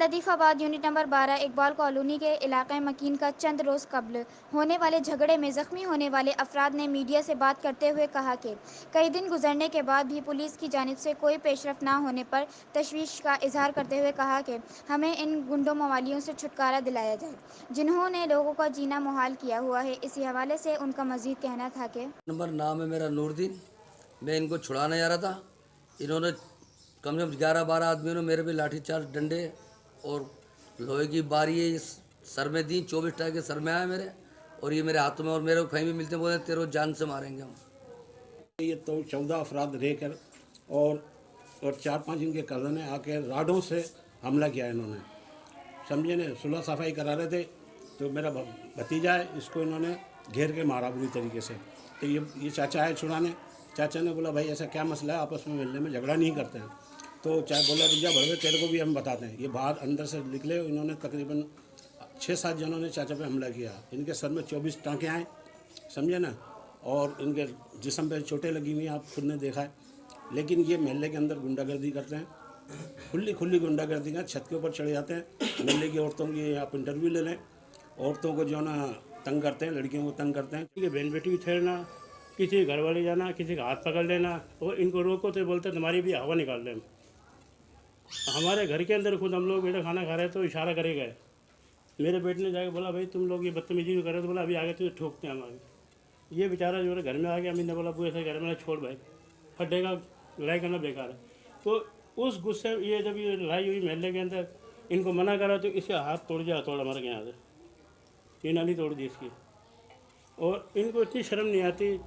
Latifabad unit number 12 Iqbal colony के इलाक़े मकीन का चंद रोज़ कबल होने वाले झगड़े में ज़ख्मी होने वाले अफराद ने मीडिया से बात करते हुए कहा कि कई दिन गुजरने के बाद भी पुलिस की जानिब से कोई पेशरफ ना होने पर तशवीश का इजहार करते हुए कहा कि हमें इन गुंडों मवालियों से छुटकारा दिलाया जाए जिन्होंने लोगों का जीना मुहाल किया हुआ है। इसी हवाले से उनका मज़ीद कहना था कि नंबर नाम है मेरा नूरदीन। मैं इनको छुड़ाने जा रहा था। इन्होंने कम से कम 11-12 आदमियों ने मेरे पे लाठी चार्ज, डंडे और लोहे की बारी सर में दी। 24 टाइम के सर में आया मेरे, और ये मेरे हाथों में, और मेरे को कहीं भी मिलते बोले तेरे जान से मारेंगे हम। ये तो 14 अफराद रहकर और 4-5 इनके कज़न ने आके राडों से हमला किया इन्होंने, समझे ने। सुलह सफाई करा रहे थे तो मेरा भतीजा है, इसको इन्होंने घेर के मारा बुरी तरीके से। तो ये चाचा है छुड़ाने। चाचा ने बोला भाई ऐसा क्या मसला है, आपस में मिलने में झगड़ा नहीं करते हैं। तो चाहे बोला भैया भरवे तेरे को भी हम बताते हैं। ये बाहर अंदर से निकले, इन्होंने तकरीबन 6-7 जनों ने चाचा पे हमला किया। इनके सर में 24 टाँके आए, समझे ना, और इनके जिस्म पे चोटें लगी हुई हैं, आप खुद ने देखा है। लेकिन ये महल्ले के अंदर गुंडागर्दी करते हैं, खुली गुंडागर्दी का। छत के ऊपर चढ़े जाते हैं, महल्ले की औरतों की आप इंटरव्यू ले लें, औरतों को जो ना तंग करते हैं, लड़कियों को तंग करते हैं। कि बहन बेटी छेड़ना, किसी घर वाले जाना, किसी का हाथ पकड़ लेना, और इनको रोको तो बोलते तुम्हारी भी हवा निकाल दें। हमारे घर के अंदर खुद हम लोग बेटा खाना खा रहे तो इशारा करे गए। मेरे बेटे ने जाकर बोला भाई तुम लोग ये बदतमीजी क्यों कर रहे हो, तो बोला अभी आगे तो ठोकते हैं हम आगे। ये बेचारा जो है घर में आ गया, अम्मी ने बोला पूरे से घर में छोड़ भाई, फटेगा, लड़ाई करना बेकार है। तो उस गुस्से ये जब ये लड़ाई हुई महल्ले के अंदर, इनको मना करा तो इसका हाथ तोड़ दिया, हथौड़ा मार के यहाँ से, ये नाली तोड़ दी इसकी। और इनको इतनी शर्म नहीं आती,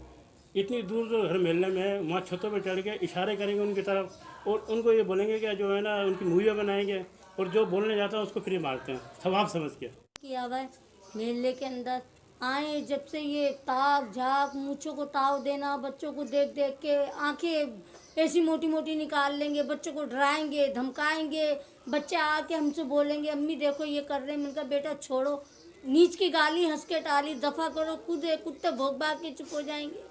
इतनी दूर जो घर महल्ले में है वहाँ छतों पर चढ़ के इशारे करेंगे उनकी तरफ, और उनको ये बोलेंगे कि जो है ना उनकी मूवियाँ बनाएंगे, और जो बोलने जाता है उसको फ्री मारते हैं सवाब समझ के। किया हुआ है मेले के अंदर आए जब से ये ताक झाक मूँछों को ताव देना, बच्चों को देख देख के आंखें ऐसी मोटी मोटी निकाल लेंगे, बच्चों को डराएंगे, धमकाएंगे। बच्चे आके हमसे बोलेंगे अम्मी देखो ये कर रहे हैं। मैंने कहा बेटा छोड़ो, नीच की गाली हंस के टाली, दफ़ा करो, कुत्ते भोग भाग के चुप हो जाएंगे।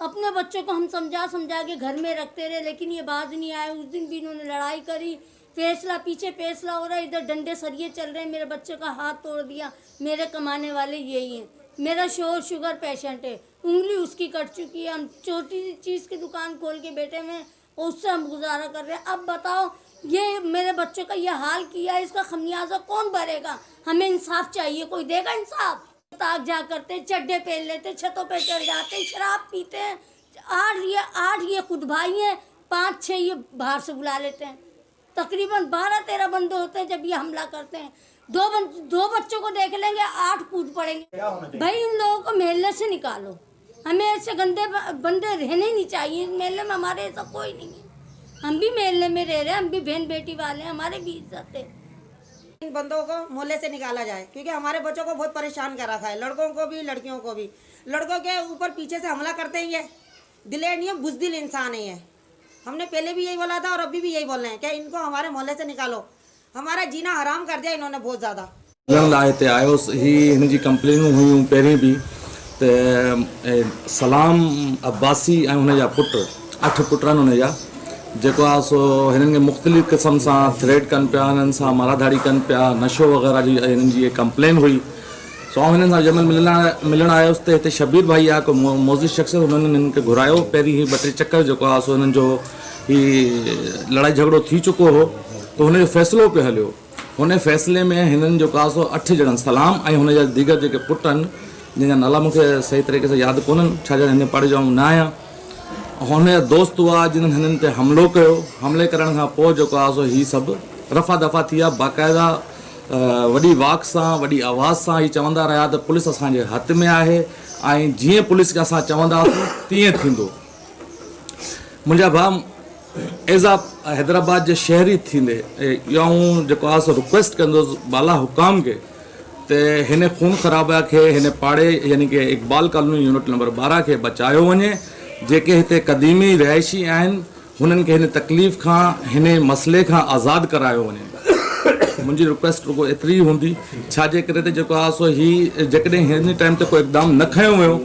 अपने बच्चों को हम समझा के घर में रखते रहे, लेकिन ये बाज नहीं आए। उस दिन भी इन्होंने लड़ाई करी, फैसला पीछे फैसला हो रहा है, इधर डंडे सरिये चल रहे हैं, मेरे बच्चे का हाथ तोड़ दिया। मेरे कमाने वाले यही हैं। मेरा शोहर शुगर पेशेंट है, उंगली उसकी कट चुकी है। हम छोटी सी चीज़ की दुकान खोल के बैठे हुए हैं, उससे हम गुजारा कर रहे हैं। अब बताओ ये मेरे बच्चों का ये हाल किया, इसका खमियाजा कौन भरेगा? हमें इंसाफ चाहिए, कोई देगा इंसाफ? ताक जा करते, चड्डे पहन लेते, छतों पे चढ़ जाते, शराब पीते हैं। 8 ये खुद भाई हैं, 5-6 ये बाहर से बुला लेते हैं। तकरीबन 12-13 बंदे होते हैं जब ये हमला करते हैं। दो बच्चों को देख लेंगे, 8 कूद पड़ेंगे। भाई इन लोगों को महल्ले से निकालो, हमें ऐसे गंदे बंदे रहने नहीं चाहिए। महल्ले में हमारे ऐसा कोई नहीं है, हम भी महल्ले में रह रहे हैं, हम भी बहन बेटी वाले हैं, हमारे भी इज्जत है। इन बंदों को मोहल्ले से निकाला जाए, क्योंकि हमारे बच्चों को बहुत परेशान कर रखा है, लड़कों को भी लड़कियों को भी। लड़कों के ऊपर पीछे से हमला करते हैं, ये दिलेर नहीं है, बुज़दिल इंसान है ये। हमने पहले भी यही बोला था और अभी भी यही बोल रहे हैं कि इनको हमारे मोहल्ले से निकालो, हमारा जीना हराम कर दिया इन्होंने बहुत ज़्यादा। लाए थे आयो ही इन जी कंप्लेनूं हुयूं पहिरीं बि त सलाम अब्बासी ऐं हुनजा पुट 8 पुट आहिनि हुनजा, जेको आहे सो हिननि खे मुख़्तलिफ़ क़िस्म सां थ्रेट कनि पिया, हिननि सां माराधाड़ी कनि पिया, नशो वग़ैरह जी हिननि जी कंप्लेन हुई। सो हिननि सां जंहिं मिलणु आयुसि त हिते शबीर भाई आहे, को मोज़िज़ शख़्स, हुननि हिननि खे घुरायो। पहिरीं ही 2-3 चकर जेको आहे सो हिननि जो ही लड़ाई झगड़ो थी चुको हो, त हुनजो फ़ैसिलो पियो हलियो। हुन फ़ैसिले में हिननि जेको आहे सो 8 ॼणनि, सलाम ऐं हुनजा दीगर जेके पुट आहिनि, जंहिंजा नाला मूंखे सही तरीक़े सां यादि कोन्हनि, छाकाणि हिन पाड़े जो न आहियां। हुनजा दोस्त हुआ जिन्हनि हिननि ते हमिलो कयो। हमले करण खां पोइ जेको आहे सो हीअ सभु रफ़ा दफ़ा थी विया। बाक़ाइदा वॾी वाक सां, वॾी आवाज़ सां हीअ चवंदा रहिया त पुलिस असांजे हथ में आहे, ऐं जीअं पुलिस खे असां चवंदासीं तीअं थींदो। मुंहिंजा भाउ एज़ आ हैदराबाद जे शहरी थींदे इहो जेको आहे सो रिक्वेस्ट कंदुसि बाला हुकाम खे त हिन खून ख़राबा खे हिन पाड़े यानी कि इकबाल कॉलोनी यूनिट नंबर 12 खे बचायो वञे। जेके हिते क़दीमी रिहाइशी आहिनि हुननि खे हिन तकलीफ़ खां, हिन मसइले खां आज़ादु करायो वञे। मुंहिंजी रिक्वेस्ट रुगो एतिरी हूंदी, छाजे करे त जेको आहे सो ही जेकॾहिं हिन टाइम ते कोई इक़दाम न खयो वियो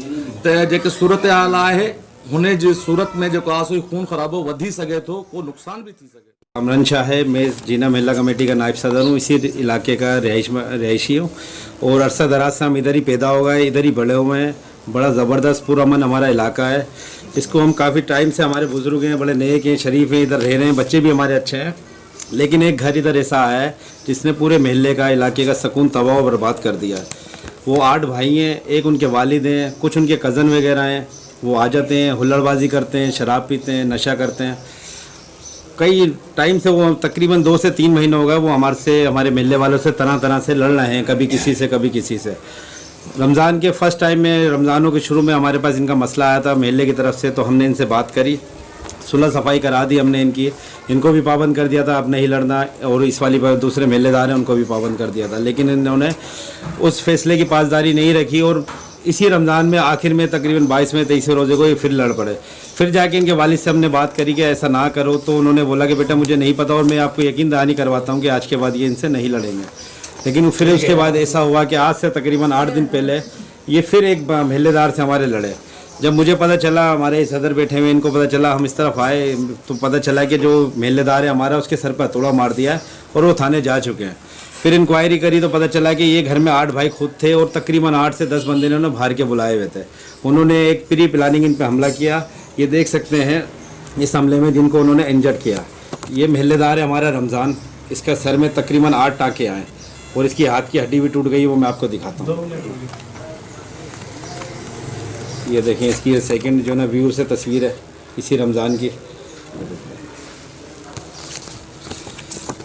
त जेके सूरत हाल आहे हुन जी सूरत में जेको आहे सो खून ख़राबो वधी सघे थो, को नुक़सान बि थी सघे। कामरान शाह है, मैं जीना महिला कमेटी का नायब सदर हूँ। इसी इलाके का रहायशी हूँ और अरसा दराज से हम इधर ही पैदा हो गए, इधर ही बड़े हुए हैं। बड़ा ज़बरदस्त पुरअमन हमारा इलाका है। इसको हम काफ़ी टाइम से, हमारे बुज़ुर्ग हैं, बड़े नेक हैं, शरीफ हैं, इधर रह रहे हैं, बच्चे भी हमारे अच्छे हैं। लेकिन एक घर इधर ऐसा आया है जिसने पूरे मोहल्ले का, इलाके का सुकून तबाह और बर्बाद कर दिया है। वो 8 भाई हैं, एक उनके वालिद हैं, कुछ उनके कज़न वगैरह हैं। वो आ जाते हैं, हुल्लड़बाजी करते हैं, शराब पीते हैं, नशा करते हैं। कई टाइम से वो तकरीबन 2 से 3 महीने हो गए वो हमारे मोहल्ले वालों से तरह तरह से लड़ रहे हैं, कभी किसी से कभी किसी से। रमज़ान के फ़र्स्ट टाइम में, रमज़ानों के शुरू में हमारे पास इनका मसला आया था मोहल्ले की तरफ से, तो हमने इनसे बात करी, सुलह सफाई करा दी हमने इनकी। इनको भी पाबंद कर दिया था अब नहीं लड़ना, और इस वाली दूसरे मोहल्लेदार हैं उनको भी पाबंद कर दिया था। लेकिन इन्होंने उस फैसले की पासदारी नहीं रखी और इसी रमज़ान में आखिर में तकरीबन 22वें 23वें रोज़े को ये फिर लड़ पड़े। फिर जाके इनके वालिद से हमने बात करी कि ऐसा ना करो, तो उन्होंने बोला कि बेटा मुझे नहीं पता और मैं आपको यकीन दहानी करवाता हूँ कि आज के बाद ये इनसे नहीं लड़ेंगे। लेकिन फिर उसके बाद ऐसा हुआ कि आज से तकरीबन 8 दिन पहले ये फिर एक मोहल्लेदार से हमारे लड़े। जब मुझे पता चला, हमारे सदर बैठे हुए, इनको पता चला, हम इस तरफ आए तो पता चला कि जो मोहल्लेदार है हमारा, उसके सर पर हथौड़ा मार दिया है और वो थाने जा चुके हैं। फिर इंक्वायरी करी तो पता चला कि ये घर में 8 भाई खुद थे और तकरीबन 8 से 10 बंदे इन्होंने बाहर के बुलाए हुए थे। उन्होंने एक प्री प्लानिंग इन पर हमला किया। ये देख सकते हैं इस हमले में जिनको उन्होंने इंजर्ड किया। ये मोहल्लेदार है हमारा रमज़ान, इसका सर में तकरीबन 8 टाँके आए और इसकी हाथ की हड्डी भी टूट गई, वो मैं आपको दिखाता हूँ। ये देखें, इसकी सेकंड जो ना व्यू से तस्वीर है इसी रमज़ान की।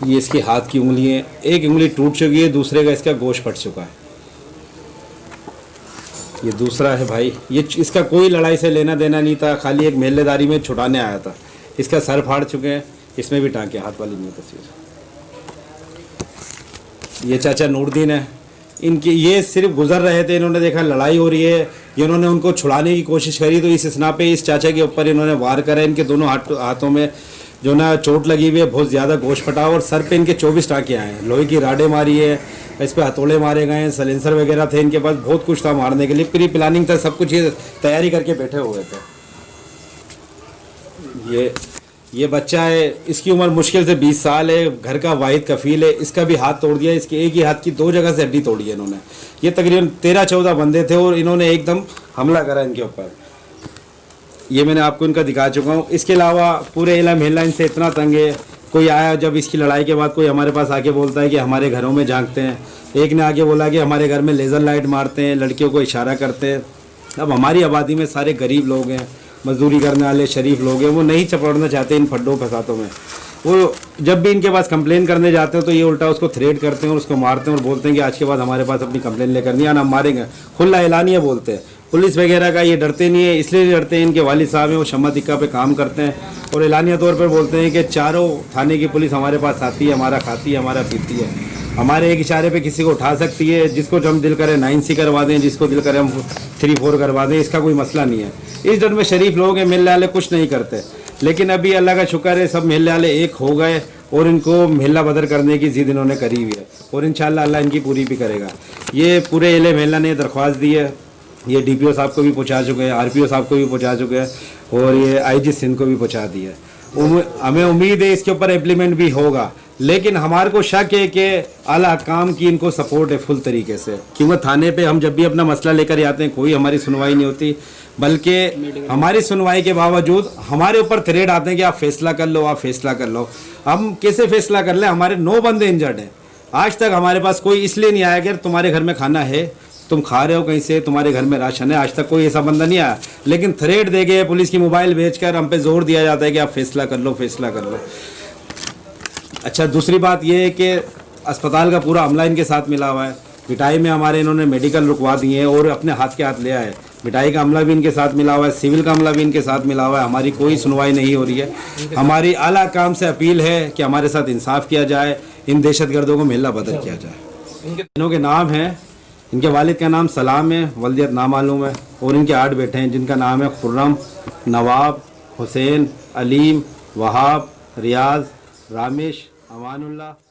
ये इसके हाथ की उंगली है, एक उंगली टूट चुकी है, दूसरे का इसका गोश्त फट चुका है। ये दूसरा है भाई, ये इसका कोई लड़ाई से लेना देना नहीं था, खाली एक मोहल्लेदारी में छुड़ाने आया था। इसका सर फाड़ चुके हैं, इसमें भी टाँके, हाथ वाली नहीं तस्वीर। ये चाचा नूरदीन है, इनकी ये सिर्फ गुजर रहे थे, इन्होंने देखा लड़ाई हो रही है, इन्होंने उनको छुड़ाने की कोशिश करी तो इस स्ना पे इस चाचा के ऊपर इन्होंने वार करा। इनके दोनों हाथों में जो ना चोट लगी हुई है, बहुत ज़्यादा गोश्त फटा और सर पे इनके 24 टाँके आए हैं। लोहे की राडें मारी है, इस पर हथौड़े मारे गए हैं, सलेंसर वगैरह थे इनके पास, बहुत कुछ था मारने के लिए। प्री प्लानिंग था, सब कुछ ये तैयारी करके बैठे हुए थे। ये बच्चा है, इसकी उम्र मुश्किल से 20 साल है, घर का वाहिद कफील है। इसका भी हाथ तोड़ दिया, इसके एक ही हाथ की 2 जगह से हड्डी तोड़ी है इन्होंने। ये तकरीबन 13-14 बंदे थे और इन्होंने एकदम हमला करा इनके ऊपर। ये मैंने आपको इनका दिखा चुका हूँ। इसके अलावा पूरे इला मोहल्ला इनसे इतना तंग है। कोई आया, जब इसकी लड़ाई के बाद कोई हमारे पास आके बोलता है कि हमारे घरों में झांकते हैं। एक ने आके बोला कि हमारे घर में लेज़र लाइट मारते हैं, लड़कियों को इशारा करते हैं। अब हमारी आबादी में सारे गरीब लोग हैं, मजदूरी करने वाले शरीफ लोग हैं, वो नहीं चपड़ना चाहते इन फड्डों फसातों में। वो जब भी इनके पास कंप्लेन करने जाते हैं तो ये उल्टा उसको थ्रेट करते हैं और उसको मारते हैं और बोलते हैं कि आज के बाद हमारे पास अपनी कंप्लेन लेकर नहीं आना, हम मारेंगे। खुला एलानिया बोलते हैं। पुलिस वगैरह का ये डरते नहीं है, इसलिए नहीं डरते हैं, इनके वालिद साहब हैं, वो शम्मा तिक्का पे काम करते हैं और एलानिया तौर पर बोलते हैं कि चारों थाने की पुलिस हमारे पास आती है, हमारा खाती है, हमारा पीती है, हमारे एक इशारे पे किसी को उठा सकती है। जिसको हम दिल करें 9C करवा दें, जिसको दिल करें हम 3-4 करवा दें, इसका कोई मसला नहीं है। इस डर में शरीफ लोग हैं, मोहल्ले वाले कुछ नहीं करते। लेकिन अभी अल्लाह का शुक्र है, सब मोहल्ले वाले एक हो गए और इनको मोहल्ला बदर करने की जिद इन्होंने करी हुई है और इंशाल्लाह अल्लाह इनकी पूरी भी करेगा। ये पूरे इले मोहल्ला ने दरख्वास्त दी है, ये DPO साहब को भी पहुँचा चुके हैं, RPO साहब को भी पहुँचा चुके हैं और ये IG सिंध को भी पहुँचा दी है। हमें उम्मीद है इसके ऊपर इम्प्लीमेंट भी होगा। लेकिन हमारे को शक है कि आला हकाम की इनको सपोर्ट है फुल तरीके से, क्योंकि थाने पे हम जब भी अपना मसला लेकर आते हैं कोई हमारी सुनवाई नहीं होती, बल्कि हमारी सुनवाई के बावजूद हमारे ऊपर थ्रेट आते हैं कि आप फैसला कर लो, आप फैसला कर लो। हम कैसे फैसला कर लें? हमारे 9 बंदे इंजर्ड हैं। आज तक हमारे पास कोई इसलिए नहीं आया कि तुम्हारे घर में खाना है, तुम खा रहे हो कहीं से, तुम्हारे घर में राशन है, आज तक कोई ऐसा बंदा नहीं आया। लेकिन थ्रेट दे के पुलिस की मोबाइल भेजकर हम पे जोर दिया जाता है कि आप फैसला कर लो, फैसला कर लो। अच्छा, दूसरी बात यह है कि अस्पताल का पूरा अमला इनके साथ मिला हुआ है। मिठाई में हमारे इन्होंने मेडिकल रुकवा दिए हैं और अपने हाथ के हाथ ले आए। मिठाई का अमला भी इनके साथ मिला हुआ है, सिविल का अमला भी इनके साथ मिला हुआ है। हमारी कोई सुनवाई नहीं हो रही है। हमारी आला काम से अपील है कि हमारे साथ इंसाफ किया जाए, इन दहशतगर्दों को मोहल्ला बदर किया जाए। इनों के नाम हैं, इनके वालिद का नाम सलाम है, वल्दियत नामालूम है और इनके 8 बेटे हैं जिनका नाम है खुर्रम, नवाब, हुसैन, अलीम, वहाब, रियाज, रामेश, अमानुल्लाह।